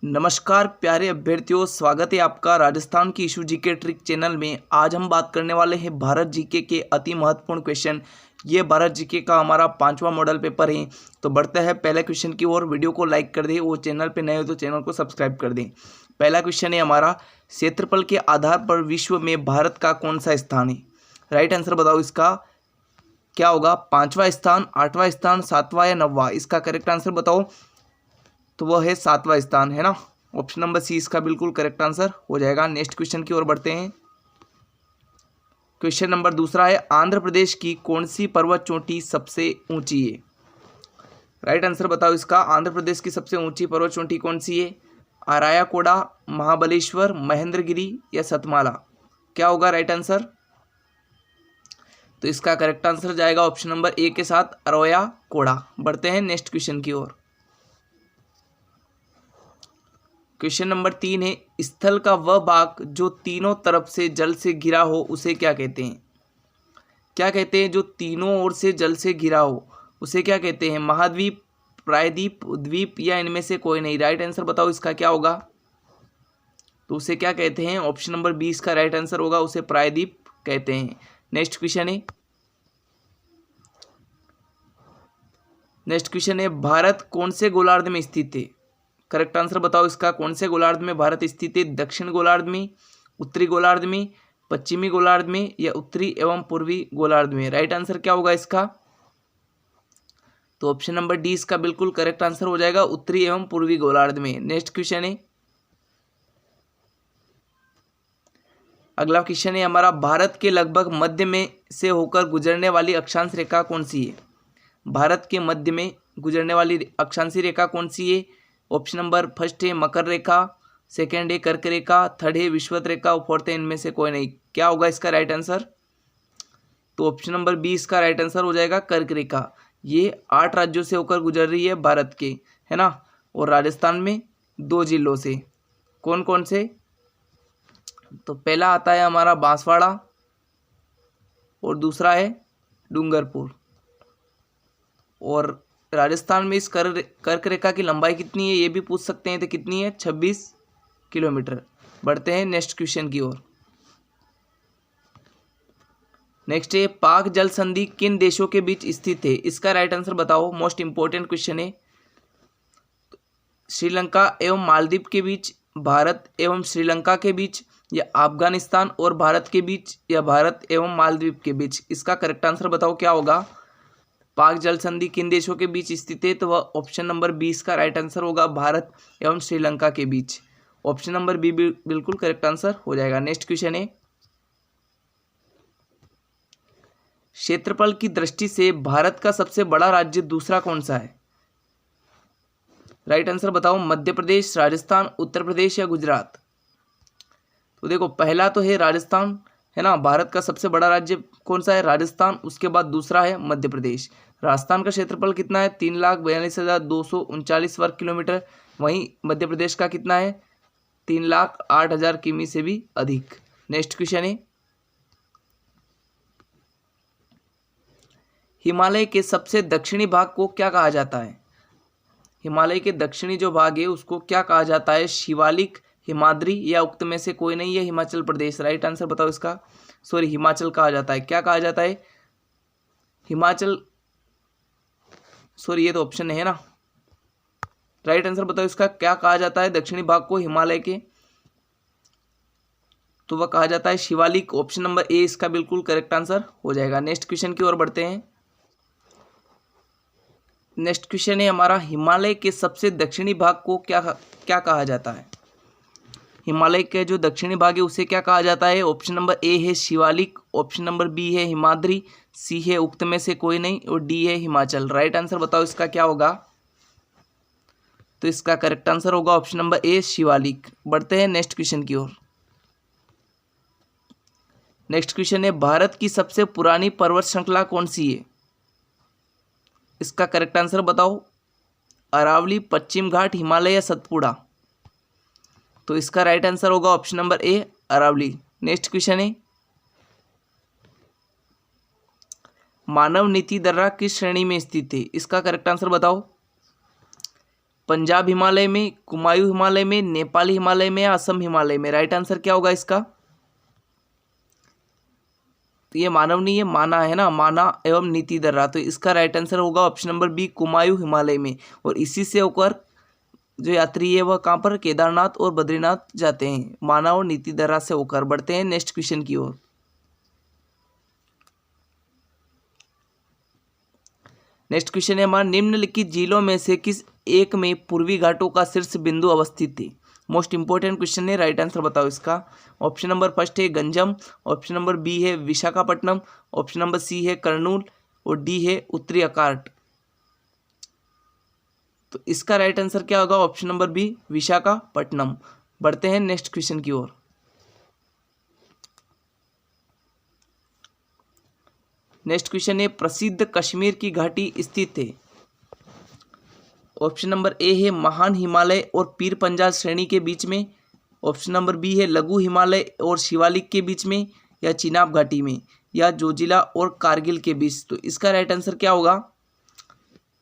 नमस्कार प्यारे अभ्यर्थियों, स्वागत है आपका राजस्थान की इशू जीके ट्रिक चैनल में। आज हम बात करने वाले हैं भारत जीके के अति महत्वपूर्ण क्वेश्चन। ये भारत जीके का हमारा 5वां मॉडल पेपर है। तो बढ़ते हैं पहले क्वेश्चन की ओर। वीडियो को लाइक कर दें, वो चैनल पे नए हो तो चैनल को सब्सक्राइब कर दें। पहला क्वेश्चन है हमारा, क्षेत्रफल के आधार पर विश्व में भारत का कौन सा स्थान है? राइट आंसर बताओ इसका क्या होगा। 5वां स्थान, 8वां स्थान, 7वां या 9वां? इसका करेक्ट आंसर बताओ। तो वह है 7वां स्थान, है ना। ऑप्शन नंबर सी इसका बिल्कुल करेक्ट आंसर हो जाएगा। नेक्स्ट क्वेश्चन की ओर बढ़ते हैं। क्वेश्चन नंबर दूसरा है, आंध्र प्रदेश की कौन सी पर्वत चोटी सबसे ऊंची है? राइट आंसर बताओ इसका। आंध्र प्रदेश की सबसे ऊंची पर्वत चोटी कौन सी है? अरायाकोडा, महाबलेश्वर, महेंद्रगिरी या सतमाला? क्या होगा राइट आंसर? तो इसका करेक्ट आंसर जाएगा ऑप्शन नंबर ए के साथ, अरायाकोडा। बढ़ते हैं नेक्स्ट क्वेश्चन की ओर। क्वेश्चन नंबर 3 है, स्थल का वह भाग जो तीनों तरफ से जल से घिरा हो उसे क्या कहते हैं? क्या कहते हैं जो तीनों ओर से जल से घिरा हो उसे क्या कहते हैं? महाद्वीप, प्रायद्वीप, द्वीप या इनमें से कोई नहीं? राइट आंसर बताओ इसका क्या होगा। तो उसे क्या कहते हैं? ऑप्शन नंबर 20 का राइट आंसर होगा, उसे प्रायद्वीप कहते हैं। नेक्स्ट क्वेश्चन है, भारत कौन से गोलार्ध में स्थित है? करेक्ट आंसर बताओ इसका। कौन से गोलार्ध में भारत स्थित है? दक्षिण गोलार्ध में, उत्तरी गोलार्ध में, पश्चिमी गोलार्ध में या उत्तरी एवं पूर्वी गोलार्ध में? राइट आंसर क्या होगा इसका? तो ऑप्शन नंबर डी इसका बिल्कुल करेक्ट आंसर हो जाएगा, उत्तरी एवं पूर्वी गोलार्ध में। नेक्स्ट क्वेश्चन है, अगला क्वेश्चन है हमारा, भारत के लगभग मध्य में से होकर गुजरने वाली अक्षांश रेखा कौन सी है? भारत के मध्य में गुजरने वाली अक्षांशीय रेखा कौन सी है? ऑप्शन नंबर फर्स्ट है मकर रेखा, सेकेंड है कर्क रेखा, थर्ड है विषुवत रेखा, और फोर्थ है इनमें से कोई नहीं। क्या होगा इसका राइट आंसर? तो ऑप्शन नंबर 20 का राइट आंसर हो जाएगा कर्क रेखा। ये 8 राज्यों से होकर गुजर रही है भारत के, है ना। और राजस्थान में 2 जिलों से। कौन कौन से? तो पहला आता है हमारा बांसवाड़ा और दूसरा है डूंगरपुर। और राजस्थान में इस कर्क रेखा की लंबाई कितनी है ये भी पूछ सकते हैं। तो कितनी है? 26 किलोमीटर। बढ़ते हैं नेक्स्ट क्वेश्चन की ओर। नेक्स्ट है, पाक जल संधि किन देशों के बीच स्थित है? इसका राइट आंसर बताओ। मोस्ट इंपोर्टेंट क्वेश्चन है। श्रीलंका एवं मालदीव के बीच, भारत एवं श्रीलंका के बीच, या अफगानिस्तान और भारत के बीच, या भारत एवं मालदीव के बीच? इसका करेक्ट आंसर बताओ क्या होगा। पाक जल संधि किन देशों के बीच स्थित है? तो वह ऑप्शन नंबर 20 का राइट आंसर होगा, भारत एवं श्रीलंका के बीच। ऑप्शन नंबर बी बिल्कुल करेक्ट आंसर हो जाएगा। नेक्स्ट क्वेश्चन है, क्षेत्रफल की दृष्टि से भारत का सबसे बड़ा राज्य दूसरा कौन सा है? राइट आंसर बताओ। मध्य प्रदेश, राजस्थान, उत्तर प्रदेश या गुजरात? तो देखो, पहला तो है राजस्थान, है ना। भारत का सबसे बड़ा राज्य कौन सा है? राजस्थान। उसके बाद दूसरा है मध्य प्रदेश। राजस्थान का क्षेत्रफल कितना है? 3,42,239 वर्ग किलोमीटर। वहीं मध्य प्रदेश का कितना है? 3,08,000 किमी से भी अधिक। नेक्स्ट क्वेश्चन है, हिमालय के सबसे दक्षिणी भाग को क्या कहा जाता है? हिमालय के दक्षिणी जो भाग है उसको क्या कहा जाता है? शिवालिक, हिमाद्री या उक्त में से कोई नहीं है? हिमाचल प्रदेश। राइट आंसर बताओ इसका। सॉरी, हिमाचल कहा जाता है। क्या कहा जाता है? हिमाचल। सॉरी, ये तो ऑप्शन है ना। राइट आंसर बताओ इसका। क्या कहा जाता है दक्षिणी भाग को हिमालय के? तो वह कहा जाता है शिवालिक। ऑप्शन नंबर ए इसका बिल्कुल करेक्ट आंसर हो जाएगा। नेक्स्ट क्वेश्चन की ओर बढ़ते हैं। नेक्स्ट क्वेश्चन है हमारा, हिमालय के सबसे दक्षिणी भाग को क्या कहा जाता है? हिमालय के जो दक्षिणी भाग है उसे क्या कहा जाता है? ऑप्शन नंबर ए है शिवालिक, ऑप्शन नंबर बी है हिमाद्री, सी है उक्त में से कोई नहीं, और डी है हिमाचल। राइट आंसर बताओ इसका क्या होगा। तो इसका करेक्ट आंसर होगा ऑप्शन नंबर ए शिवालिक। बढ़ते हैं नेक्स्ट क्वेश्चन की ओर। नेक्स्ट क्वेश्चन है, भारत की सबसे पुरानी पर्वत श्रृंखला कौन सी है? इसका करेक्ट आंसर बताओ। अरावली, पश्चिम घाट, हिमालय या सतपुड़ा? तो इसका राइट आंसर होगा option number A Aravalli. Next question है, मानव नीति दर्रा किस श्रेणी में स्थित है? इसका करेक्ट आंसर बताओ। पंजाब हिमालय में, कुमायूं हिमालय में, नेपाली हिमालय में या असम हिमालय में? राइट आंसर क्या होगा इसका? तो ये मानव नहीं, ये माना है ना, माना एवं नीति दर्रा। तो इसका राइट आंसर होगा option number B, Kumaon Himalaya में। और इसी से होकर जो यात्री है वह कहाँ पर, केदारनाथ और बद्रीनाथ जाते हैं, माना और नीति दर्रा से होकर। बढ़ते हैं नेक्स्ट क्वेश्चन की ओर। नेक्स्ट क्वेश्चन है हमारा, निम्नलिखित झीलों में से किस एक में पूर्वी घाटों का शीर्ष बिंदु अवस्थित है? मोस्ट इंपोर्टेंट क्वेश्चन है, राइट आंसर बताओ इसका। ऑप्शन नंबर फर्स्ट है गंजम, ऑप्शन नंबर बी है विशाखापट्टनम, ऑप्शन नंबर सी है कर्नूल और डी है उत्तरी अकार्ट। तो इसका राइट आंसर क्या होगा? Option number B, Visakhapatnam. बढ़ते हैं नेक्स्ट क्वेश्चन की ओर। नेक्स्ट क्वेश्चन है, प्रसिद्ध कश्मीर की घाटी स्थित है। ऑप्शन नंबर ए है महान हिमालय और पीर पंजाल श्रेणी के बीच में, ऑप्शन नंबर बी है लघु हिमालय और शिवालिक के बीच में, या चिनाब घाटी में, या जोजिला और कारगिल के बीच। तो इसका राइट आंसर क्या होगा?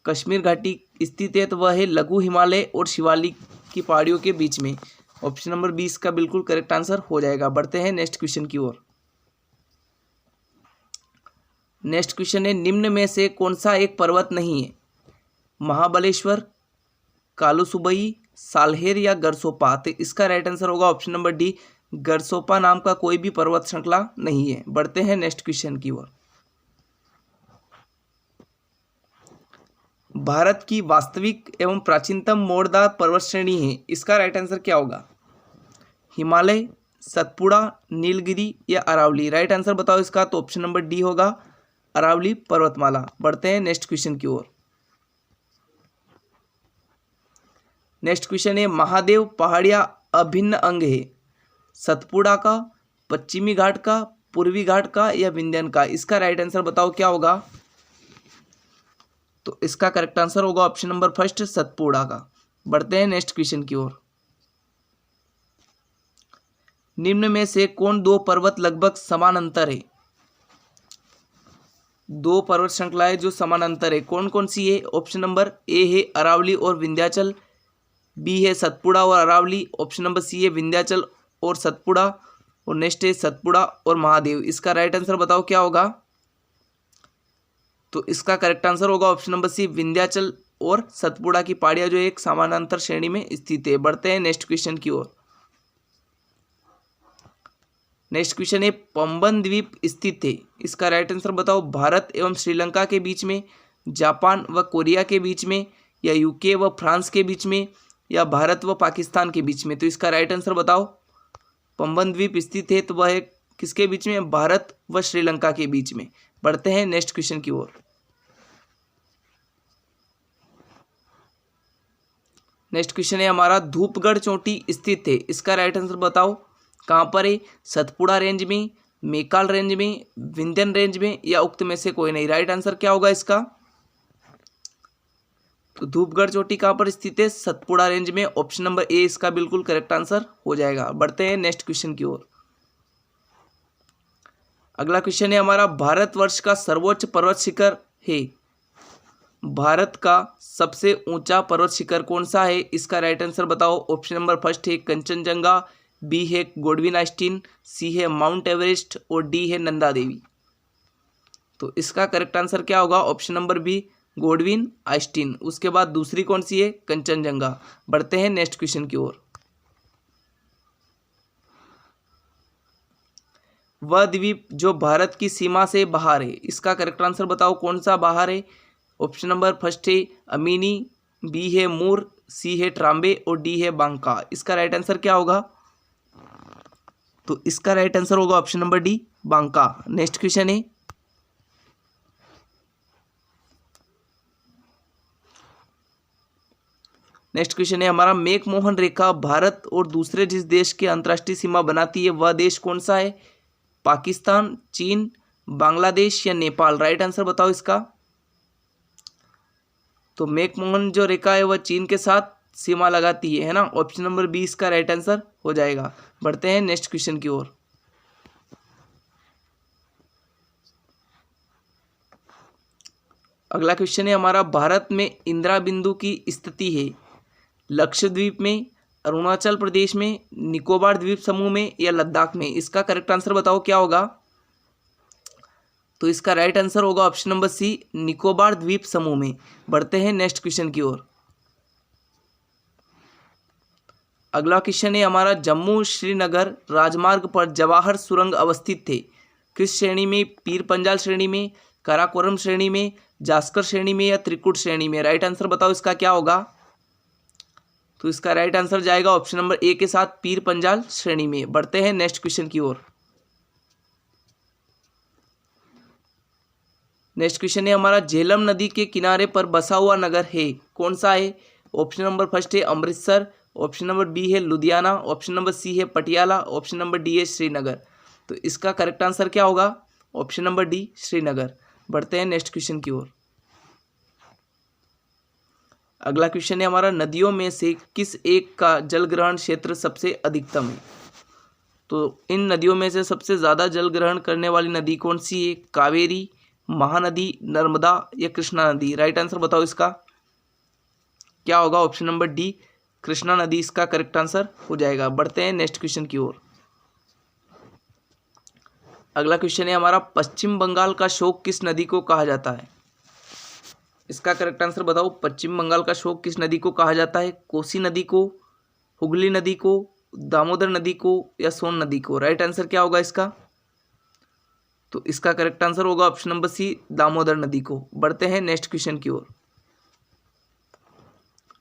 कश्मीर घाटी स्थित है तो वह है लघु हिमालय और शिवालिक की पहाड़ियों के बीच में। ऑप्शन नंबर बी इसका बिल्कुल करेक्ट आंसर हो जाएगा। बढ़ते हैं नेक्स्ट क्वेश्चन की ओर। नेक्स्ट क्वेश्चन है, निम्न में से कौन सा एक पर्वत नहीं है? महाबलेश्वर, कालूसुबई, सालहेर या गरसोपा? तो इसका राइट आंसर होगा ऑप्शन नंबर डी, गरसोपा नाम का कोई भी पर्वत श्रृंखला नहीं है। बढ़ते हैं नेक्स्ट क्वेश्चन की ओर। भारत की वास्तविक एवं प्राचीनतम मोड़दार पर्वत श्रेणी है, इसका राइट आंसर क्या होगा? हिमालय, सतपुड़ा, नीलगिरी या अरावली? राइट आंसर बताओ इसका। तो ऑप्शन नंबर डी होगा, अरावली पर्वतमाला। बढ़ते हैं नेक्स्ट क्वेश्चन की ओर। नेक्स्ट क्वेश्चन है, महादेव पहाड़ियाँ अभिन्न अंग है, सतपुड़ा का, पश्चिमी घाट का, पूर्वी घाट का या विंध्यन का? इसका राइट आंसर बताओ क्या होगा? तो इसका करेक्ट आंसर होगा ऑप्शन नंबर फर्स्ट, सतपुड़ा का। बढ़ते हैं नेक्स्ट क्वेश्चन की ओर। निम्न में से कौन दो पर्वत लगभग समानांतर है? दो पर्वत श्रृंखलाएं जो समानांतर है, कौन कौन सी है? ऑप्शन नंबर ए है अरावली और विंध्याचल, बी है सतपुड़ा और अरावली, ऑप्शन नंबर सी है विंध्याचल और सतपुड़ा, और नेक्स्ट है सतपुड़ा और महादेव। इसका राइट आंसर बताओ क्या होगा? तो इसका करेक्ट आंसर होगा ऑप्शन नंबर सी, विंध्याचल और सतपुड़ा की पहाड़ियां जो एक समानांतर श्रेणी में स्थित है। बढ़ते हैं नेक्स्ट क्वेश्चन की ओर। नेक्स्ट क्वेश्चन है, पंबन द्वीप स्थित है, इसका राइट आंसर बताओ। भारत एवं श्रीलंका के बीच में, जापान व कोरिया के बीच में, या यूके व फ्रांस के बीच में, या भारत व पाकिस्तान के बीच में? तो इसका राइट आंसर बताओ। पंबन द्वीप स्थित है तो वह किसके बीच में? भारत व श्रीलंका के बीच में। बढ़ते हैं नेक्स्ट क्वेश्चन की ओर। नेक्स्ट क्वेश्चन है हमारा, धूपगढ़ चोटी स्थित है, इसका राइट आंसर बताओ कहाँ पर है? सतपुड़ा रेंज में, मेकाल रेंज में, विंध्यन रेंज में, या उक्त में से कोई नहीं? राइट आंसर क्या होगा इसका? तो धूपगढ़ चोटी कहाँ पर स्थित है? सतपुड़ा रेंज में। ऑप्शन नंबर ए इसका बिल्कुल करेक्ट आंसर हो जाएगा। बढ़ते हैं नेक्स्ट क्वेश्चन की ओर। अगला क्वेश्चन है हमारा, भारतवर्ष का सर्वोच्च पर्वत शिखर है, भारत का सबसे ऊंचा पर्वत शिखर कौन सा है? इसका राइट आंसर बताओ। ऑप्शन नंबर फर्स्ट है कंचनजंगा, बी है गोडविन आइस्टीन, सी है माउंट एवरेस्ट और डी है नंदा देवी। तो इसका करेक्ट आंसर क्या होगा? Option number B, Godwin Austen. उसके बाद दूसरी कौन सी है? कंचनजंगा। बढ़ते हैं नेक्स्ट क्वेश्चन की ओर। वह द्वीप जो भारत की सीमा से बाहर है, इसका करेक्ट आंसर बताओ कौन सा बाहर है? ऑप्शन नंबर फर्स्ट है अमीनी, बी है मूर, सी है ट्राम्बे और डी है बांका। इसका राइट आंसर क्या होगा? तो इसका राइट आंसर होगा option number D, Banka. Next question है, नेक्स्ट क्वेश्चन है हमारा, मैकमोहन रेखा भारत और दूसरे जिस देश के अंतर्राष्ट्रीय सीमा बनाती है वह देश कौन सा है? पाकिस्तान, चीन, बांग्लादेश या नेपाल? राइट आंसर बताओ इसका। तो मैकमोहन जो रेखा है वह चीन के साथ सीमा लगाती है ना। ऑप्शन नंबर बी इसका राइट आंसर हो जाएगा। बढ़ते हैं नेक्स्ट क्वेश्चन की ओर। अगला क्वेश्चन है हमारा, भारत में इंदिरा बिंदु की स्थिति है, लक्षद्वीप में, अरुणाचल प्रदेश में, निकोबार द्वीप समूह में या लद्दाख में? इसका करेक्ट आंसर बताओ क्या होगा। तो इसका राइट आंसर होगा ऑप्शन नंबर सी, निकोबार द्वीप समूह में। बढ़ते हैं नेक्स्ट क्वेश्चन की ओर। अगला क्वेश्चन है हमारा, जम्मू श्रीनगर राजमार्ग पर जवाहर सुरंग अवस्थित थे, किस श्रेणी में? पीर पंजाल श्रेणी में, काराकोरम श्रेणी में, जास्कर श्रेणी में या त्रिकुट श्रेणी में? राइट आंसर बताओ इसका क्या होगा। तो इसका राइट आंसर जाएगा ऑप्शन नंबर ए के साथ, पीर पंजाल श्रेणी में। बढ़ते हैं नेक्स्ट क्वेश्चन की ओर। नेक्स्ट क्वेश्चन है हमारा, झेलम नदी के किनारे पर बसा हुआ नगर है, कौन सा है? ऑप्शन नंबर फर्स्ट है अमृतसर, ऑप्शन नंबर बी है लुधियाना, ऑप्शन नंबर सी है पटियाला, ऑप्शन नंबर डी है श्रीनगर। तो इसका करेक्ट आंसर क्या होगा? Option number D, Srinagar. बढ़ते हैं नेक्स्ट क्वेश्चन की ओर। अगला क्वेश्चन है हमारा, नदियों में से किस एक का जल ग्रहण क्षेत्र सबसे अधिकतम है? तो इन नदियों में से सबसे ज़्यादा जल ग्रहण करने वाली नदी कौन सी है? कावेरी, महानदी, नर्मदा या कृष्णा नदी? राइट आंसर बताओ इसका क्या होगा। ऑप्शन नंबर डी, कृष्णा नदी इसका करेक्ट आंसर हो जाएगा। बढ़ते हैं नेक्स्ट क्वेश्चन की ओर। अगला क्वेश्चन है हमारा, पश्चिम बंगाल का शोक किस नदी को कहा जाता है? इसका करेक्ट आंसर बताओ। पश्चिम बंगाल का शोक किस नदी को कहा जाता है? कोसी नदी को, हुगली नदी को, दामोदर नदी को या सोन नदी को? राइट आंसर क्या होगा इसका? तो इसका करेक्ट आंसर होगा ऑप्शन नंबर सी, दामोदर नदी को। बढ़ते हैं नेक्स्ट क्वेश्चन की ओर।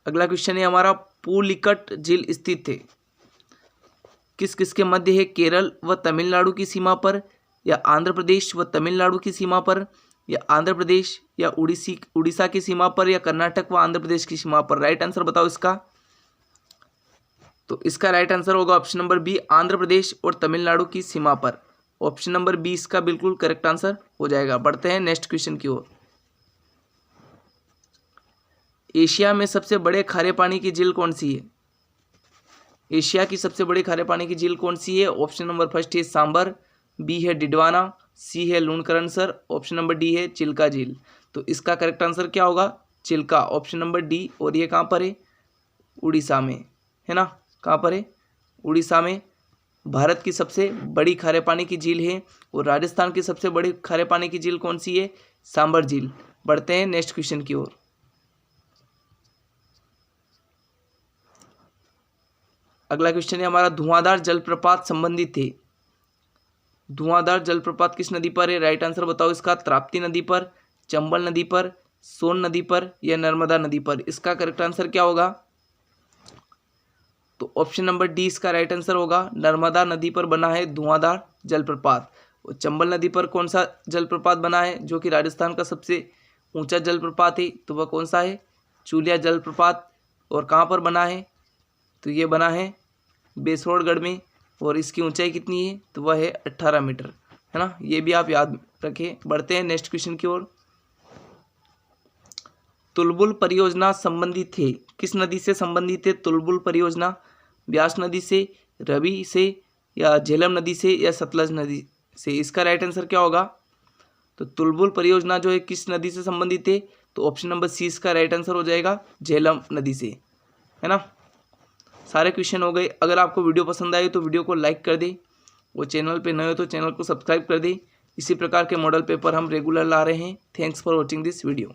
अगला क्वेश्चन है हमारा, पुलिकट झील स्थित है किस किसके मध्य है? केरल व तमिलनाडु की सीमा पर, या आंध्र प्रदेश व तमिलनाडु की सीमा पर, या आंध्र प्रदेश या उड़ीसा की सीमा पर, या कर्नाटक व आंध्र प्रदेश की सीमा पर? राइट आंसर बताओ इसका। तो इसका राइट आंसर होगा option number B, Andhra Pradesh और तमिलनाडु की सीमा पर। ऑप्शन नंबर बी इसका बिल्कुल करेक्ट आंसर हो जाएगा। बढ़ते हैं नेक्स्ट क्वेश्चन की ओर। एशिया में सबसे बड़े खारे पानी की झील कौन सी है? एशिया की सबसे बड़ी खारे पानी की झील कौन सी है? ऑप्शन नंबर फर्स्ट है सांबर, बी है डिडवाना, सी है लूणकरणसर, ऑप्शन नंबर डी है चिल्का झील। तो इसका करेक्ट आंसर क्या होगा? Chilka, option number D. और ये कहाँ पर है? उड़ीसा में, है ना। कहाँ पर है? उड़ीसा में। भारत की सबसे बड़ी खारे पानी की झील है। और राजस्थान की सबसे बड़ी खारे पानी की झील कौन सी है? सांबर झील। बढ़ते हैं नेक्स्ट क्वेश्चन की ओर। अगला क्वेश्चन है हमारा, धुआंधार जलप्रपात संबंधित है। धुआंधार जलप्रपात किस नदी पर है? राइट आंसर बताओ इसका। ताप्ती नदी पर, चंबल नदी पर, सोन नदी पर या नर्मदा नदी पर? इसका करेक्ट आंसर क्या होगा? तो ऑप्शन नंबर डी इसका राइट आंसर होगा। नर्मदा नदी पर बना है धुआंधार जलप्रपात। और चंबल नदी पर कौन सा जलप्रपात बना है, जो कि राजस्थान का सबसे ऊंचा जलप्रपात है? तो वह कौन सा है? चूलिया जलप्रपात। और कहाँ पर बना है? तो ये बना है बेसरोडगढ़ में। और इसकी ऊंचाई कितनी है? तो वह है 18 मीटर, है ना। ये भी आप याद रखें। बढ़ते हैं नेक्स्ट क्वेश्चन की ओर। तुलबुल परियोजना संबंधित है किस नदी से संबंधित है? तुलबुल परियोजना ब्यास नदी से, रवि से या झेलम नदी से या सतलज नदी से? इसका राइट आंसर क्या होगा? तो तुलबुल परियोजना जो है किस नदी से संबंधित है? तो ऑप्शन नंबर सी इसका राइट आंसर हो जाएगा, झेलम नदी से, है ना। सारे क्वेश्चन हो गए। अगर आपको वीडियो पसंद आए तो वीडियो को लाइक कर दे, वो चैनल पे नए हो तो चैनल को सब्सक्राइब कर दे। इसी प्रकार के मॉडल पेपर हम रेगुलर ला रहे हैं। Thanks for watching this video.